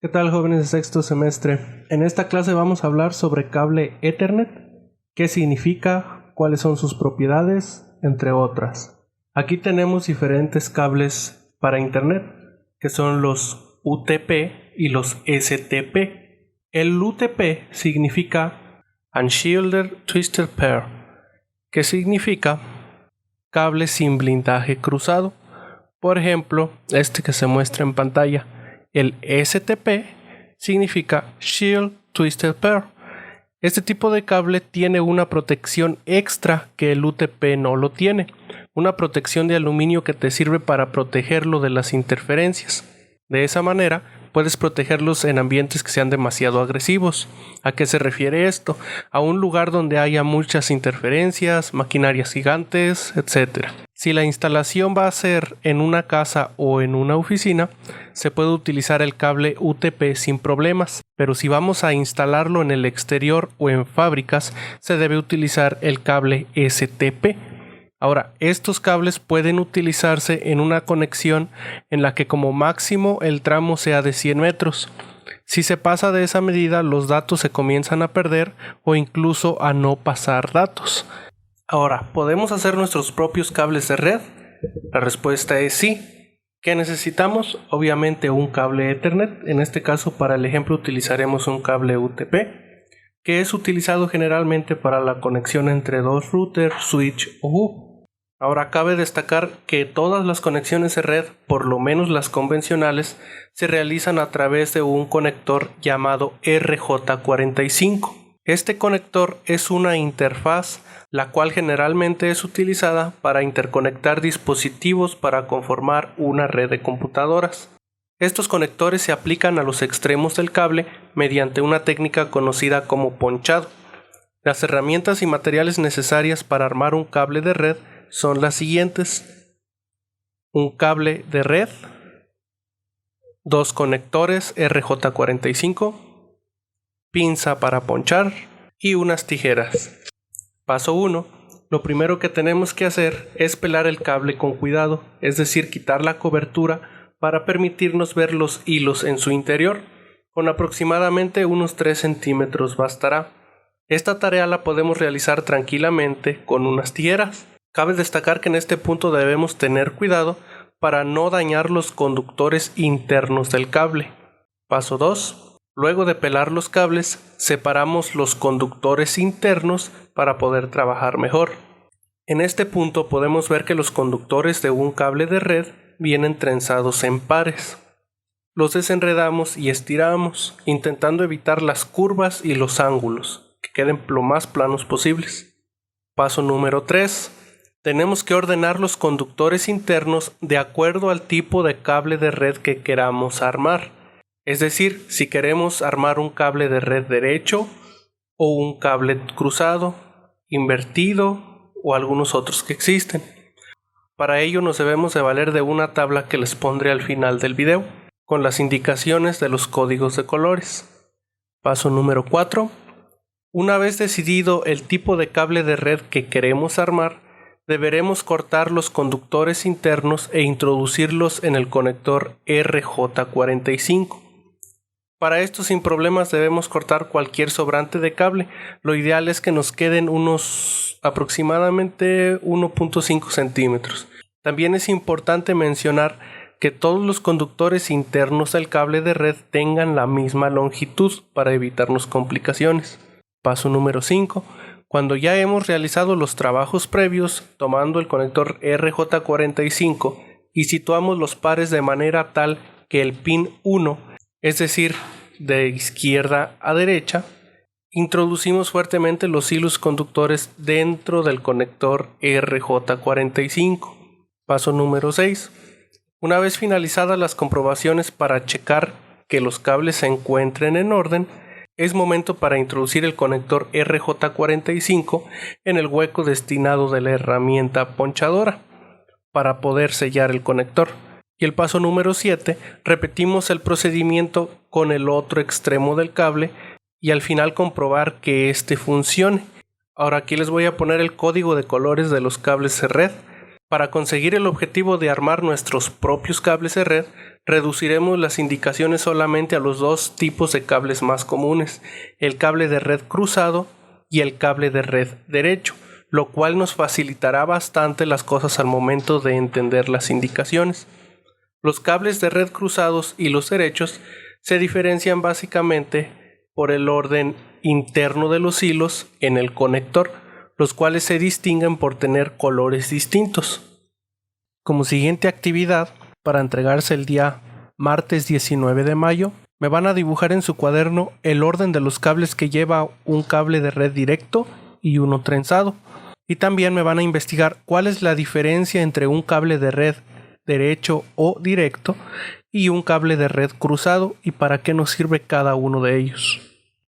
¿Qué tal, jóvenes de sexto semestre? En esta clase vamos a hablar sobre cable Ethernet, qué significa, cuáles son sus propiedades, entre otras. Aquí tenemos diferentes cables para Internet, que son los UTP y los STP. El UTP significa Unshielded Twisted Pair, que significa cable sin blindaje cruzado. Por ejemplo, este que se muestra en pantalla. El STP significa Shield Twisted Pair. Este tipo de cable tiene una protección extra que el UTP no lo tiene. Una protección de aluminio que te sirve para protegerlo de las interferencias. De esa manera, puedes protegerlos en ambientes que sean demasiado agresivos. ¿A qué se refiere esto? A un lugar donde haya muchas interferencias, maquinarias gigantes, etc. Si la instalación va a ser en una casa o en una oficina, se puede utilizar el cable UTP sin problemas, pero si vamos a instalarlo en el exterior o en fábricas, se debe utilizar el cable STP. Ahora, estos cables pueden utilizarse en una conexión en la que como máximo el tramo sea de 100 metros. Si se pasa de esa medida, los datos se comienzan a perder o incluso a no pasar datos. Ahora, ¿podemos hacer nuestros propios cables de red? La respuesta es sí. ¿Qué necesitamos? Obviamente un cable Ethernet. En este caso, para el ejemplo, utilizaremos un cable UTP, que es utilizado generalmente para la conexión entre dos routers, switch o hub. Ahora, cabe destacar que todas las conexiones de red, por lo menos las convencionales, se realizan a través de un conector llamado RJ45. Este conector es una interfaz, la cual generalmente es utilizada para interconectar dispositivos para conformar una red de computadoras. Estos conectores se aplican a los extremos del cable mediante una técnica conocida como ponchado. Las herramientas y materiales necesarias para armar un cable de red son las siguientes: un cable de red, dos conectores RJ45, pinza para ponchar y unas tijeras. Paso 1. Lo primero que tenemos que hacer es pelar el cable con cuidado, es decir, quitar la cobertura para permitirnos ver los hilos en su interior. Con aproximadamente unos 3 centímetros bastará. Esta tarea la podemos realizar tranquilamente con unas tijeras. Cabe destacar que en este punto debemos tener cuidado para no dañar los conductores internos del cable. Paso 2. Luego de pelar los cables, separamos los conductores internos para poder trabajar mejor. En este punto podemos ver que los conductores de un cable de red vienen trenzados en pares. Los desenredamos y estiramos, intentando evitar las curvas y los ángulos, que queden lo más planos posibles. Paso número 3. Tenemos que ordenar los conductores internos de acuerdo al tipo de cable de red que queramos armar. Es decir, si queremos armar un cable de red derecho o un cable cruzado, invertido o algunos otros que existen. Para ello nos debemos de valer de una tabla que les pondré al final del video, con las indicaciones de los códigos de colores. Paso número 4. Una vez decidido el tipo de cable de red que queremos armar, deberemos cortar los conductores internos e introducirlos en el conector RJ45. Para esto sin problemas debemos cortar cualquier sobrante de cable. Lo ideal es que nos queden unos aproximadamente 1.5 centímetros. También es importante mencionar que todos los conductores internos del cable de red tengan la misma longitud para evitarnos complicaciones. Paso número 5. Cuando ya hemos realizado los trabajos previos, tomando el conector RJ45 y situamos los pares de manera tal que el pin 1, es decir, de izquierda a derecha, introducimos fuertemente los hilos conductores dentro del conector RJ45. Paso número 6. Una vez finalizadas las comprobaciones para checar que los cables se encuentren en orden, es momento para introducir el conector RJ45 en el hueco destinado de la herramienta ponchadora para poder sellar el conector. Y el paso número 7, repetimos el procedimiento con el otro extremo del cable y al final comprobar que este funcione. Ahora aquí les voy a poner el código de colores de los cables de red. Para conseguir el objetivo de armar nuestros propios cables de red, reduciremos las indicaciones solamente a los dos tipos de cables más comunes, el cable de red cruzado y el cable de red derecho, lo cual nos facilitará bastante las cosas al momento de entender las indicaciones. Los cables de red cruzados y los derechos se diferencian básicamente por el orden interno de los hilos en el conector, los cuales se distinguen por tener colores distintos. Como siguiente actividad, para entregarse el día martes 19 de mayo, me van a dibujar en su cuaderno el orden de los cables que lleva un cable de red directo y uno trenzado. Y también me van a investigar cuál es la diferencia entre un cable de red derecho o directo y un cable de red cruzado y para qué nos sirve cada uno de ellos.